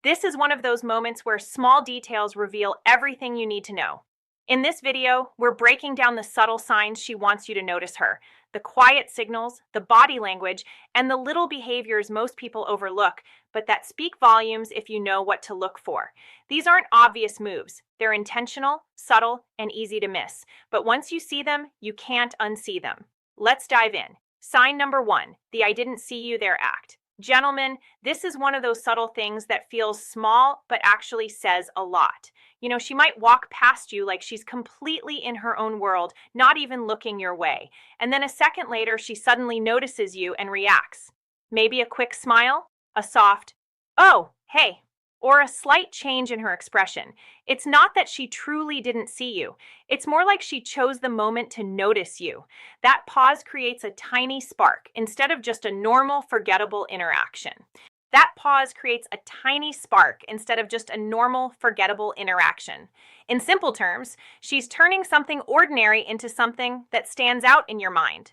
This is one of those moments where small details reveal everything you need to know. In this video, we're breaking down the subtle signs she wants you to notice her, the quiet signals, the body language, and the little behaviors most people overlook, but that speak volumes if you know what to look for. These aren't obvious moves. They're intentional, subtle, and easy to miss. But once you see them, you can't unsee them. Let's dive in. Sign number one, the I didn't see you there act. Gentlemen, this is one of those subtle things that feels small but actually says a lot. She might walk past you like she's completely in her own world, not even looking your way. And then a second later, she suddenly notices you and reacts. Maybe a quick smile, a soft, "Oh, hey," or a slight change in her expression. It's not that she truly didn't see you. It's more like she chose the moment to notice you. That pause creates a tiny spark instead of just a normal, forgettable interaction. That pause creates a tiny spark instead of just a normal, forgettable interaction. In simple terms, she's turning something ordinary into something that stands out in your mind.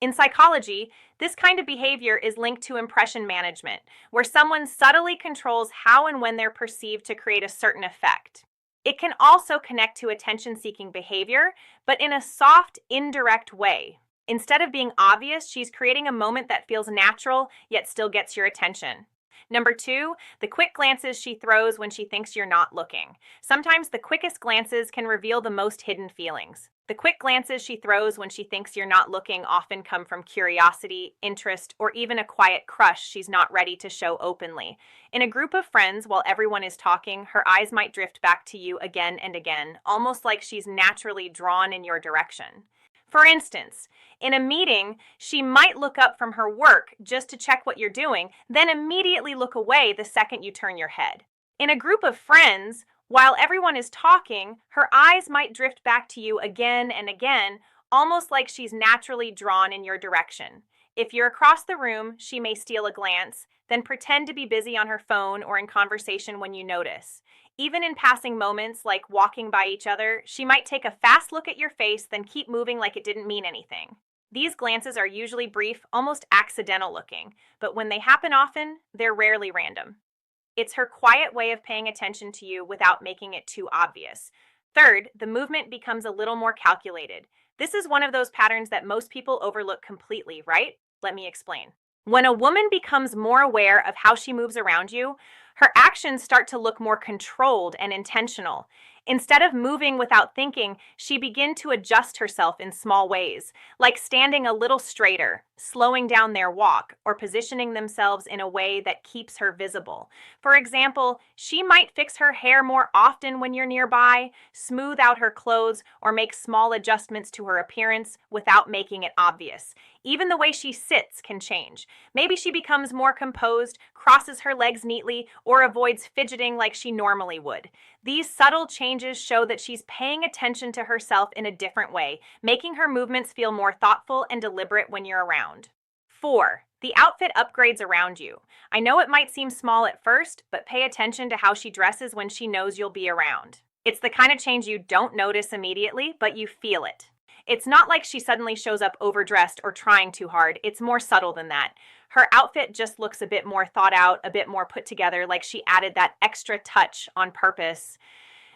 In psychology, this kind of behavior is linked to impression management, where someone subtly controls how and when they're perceived to create a certain effect. It can also connect to attention-seeking behavior, but in a soft, indirect way. Instead of being obvious, she's creating a moment that feels natural, yet still gets your attention. Number two, the quick glances she throws when she thinks you're not looking. Sometimes the quickest glances can reveal the most hidden feelings. The quick glances she throws when she thinks you're not looking often come from curiosity, interest, or even a quiet crush she's not ready to show openly. In a group of friends, while everyone is talking, her eyes might drift back to you again and again, almost like she's naturally drawn in your direction. For instance, in a meeting, she might look up from her work just to check what you're doing, then immediately look away the second you turn your head. In a group of friends, while everyone is talking, her eyes might drift back to you again and again, almost like she's naturally drawn in your direction. If you're across the room, she may steal a glance, then pretend to be busy on her phone or in conversation when you notice. Even in passing moments like walking by each other, she might take a fast look at your face, then keep moving like it didn't mean anything. These glances are usually brief, almost accidental looking, but when they happen often, they're rarely random. It's her quiet way of paying attention to you without making it too obvious. Third, the movement becomes a little more calculated. This is one of those patterns that most people overlook completely, right? Let me explain. When a woman becomes more aware of how she moves around you, her actions start to look more controlled and intentional. Instead of moving without thinking, she begins to adjust herself in small ways, like standing a little straighter, slowing down their walk, or positioning themselves in a way that keeps her visible. For example, she might fix her hair more often when you're nearby, smooth out her clothes, or make small adjustments to her appearance without making it obvious. Even the way she sits can change. Maybe she becomes more composed, crosses her legs neatly, or avoids fidgeting like she normally would. These subtle changes show that she's paying attention to herself in a different way, making her movements feel more thoughtful and deliberate when you're around. 4. The outfit upgrades around you. I know it might seem small at first, but pay attention to how she dresses when she knows you'll be around. It's the kind of change you don't notice immediately, but you feel it. It's not like she suddenly shows up overdressed or trying too hard. It's more subtle than that. Her outfit just looks a bit more thought out, a bit more put together, like she added that extra touch on purpose.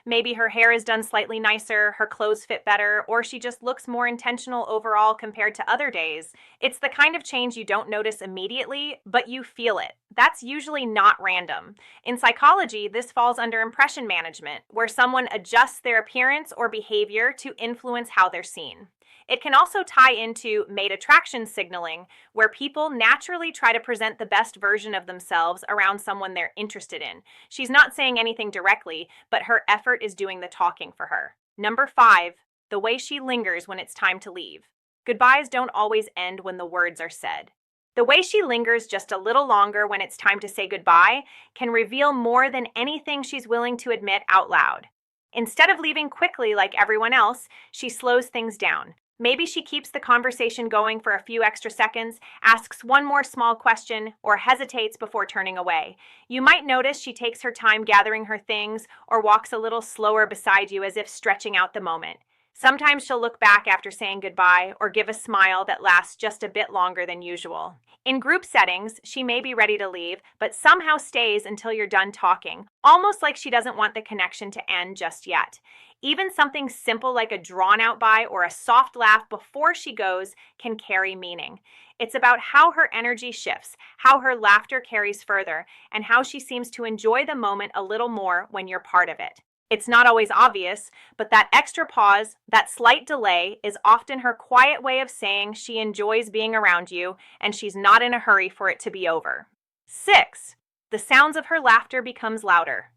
Maybe her hair is done slightly nicer, her clothes fit better, or she just looks more intentional overall compared to other days. It's the kind of change you don't notice immediately, but you feel it. That's usually not random. In psychology, this falls under impression management, where someone adjusts their appearance or behavior to influence how they're seen. It can also tie into mate attraction signaling, where people naturally try to present the best version of themselves around someone they're interested in. She's not saying anything directly, but her effort is doing the talking for her. Number 5, the way she lingers when it's time to leave. Goodbyes don't always end when the words are said. The way she lingers just a little longer when it's time to say goodbye can reveal more than anything she's willing to admit out loud. Instead of leaving quickly like everyone else, she slows things down. Maybe she keeps the conversation going for a few extra seconds, asks one more small question, or hesitates before turning away. You might notice she takes her time gathering her things or walks a little slower beside you as if stretching out the moment. Sometimes she'll look back after saying goodbye or give a smile that lasts just a bit longer than usual. In group settings, she may be ready to leave, but somehow stays until you're done talking, almost like she doesn't want the connection to end just yet. Even something simple like a drawn out bye or a soft laugh before she goes can carry meaning. It's about how her energy shifts, how her laughter carries further, and how she seems to enjoy the moment a little more when you're part of it. It's not always obvious, but that extra pause, that slight delay, is often her quiet way of saying she enjoys being around you and she's not in a hurry for it to be over. 6. The sounds of her laughter becomes louder.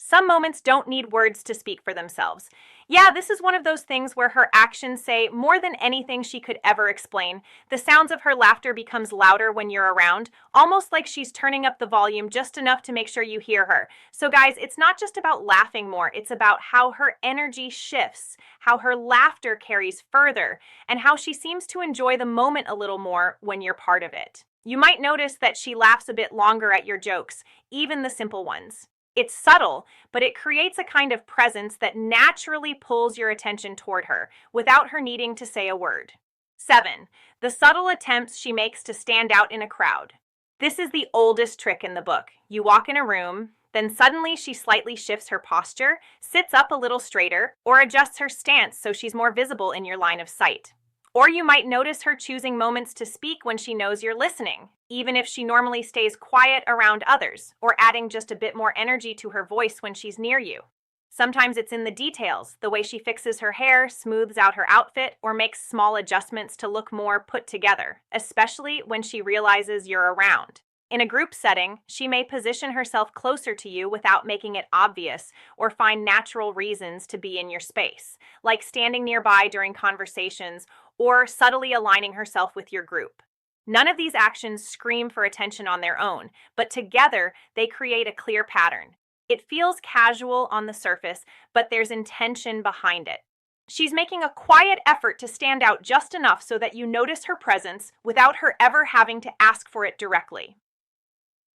Some moments don't need words to speak for themselves. Yeah, this is one of those things where her actions say more than anything she could ever explain. The sounds of her laughter becomes louder when you're around, almost like she's turning up the volume just enough to make sure you hear her. So guys, it's not just about laughing more, it's about how her energy shifts, how her laughter carries further, and how she seems to enjoy the moment a little more when you're part of it. You might notice that she laughs a bit longer at your jokes, even the simple ones. It's subtle, but it creates a kind of presence that naturally pulls your attention toward her without her needing to say a word. 7. The subtle attempts she makes to stand out in a crowd. This is the oldest trick in the book. You walk in a room, then suddenly she slightly shifts her posture, sits up a little straighter, or adjusts her stance so she's more visible in your line of sight. Or you might notice her choosing moments to speak when she knows you're listening, even if she normally stays quiet around others, or adding just a bit more energy to her voice when she's near you. Sometimes it's in the details, the way she fixes her hair, smooths out her outfit, or makes small adjustments to look more put together, especially when she realizes you're around. In a group setting, she may position herself closer to you without making it obvious or find natural reasons to be in your space, like standing nearby during conversations or subtly aligning herself with your group. None of these actions scream for attention on their own, but together they create a clear pattern. It feels casual on the surface, but there's intention behind it. She's making a quiet effort to stand out just enough so that you notice her presence without her ever having to ask for it directly.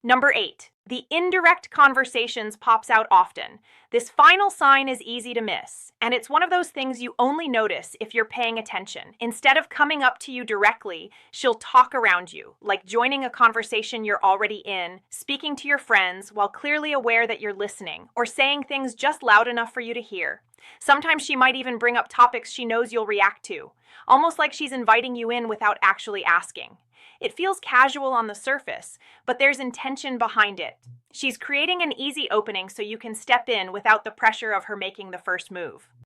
Number 8, the indirect conversations pops out often. This final sign is easy to miss, and it's one of those things you only notice if you're paying attention. Instead of coming up to you directly, she'll talk around you, like joining a conversation you're already in, speaking to your friends while clearly aware that you're listening, or saying things just loud enough for you to hear. Sometimes she might even bring up topics she knows you'll react to, almost like she's inviting you in without actually asking. It feels casual on the surface, but there's intention behind it. She's creating an easy opening so you can step in without the pressure of her making the first move.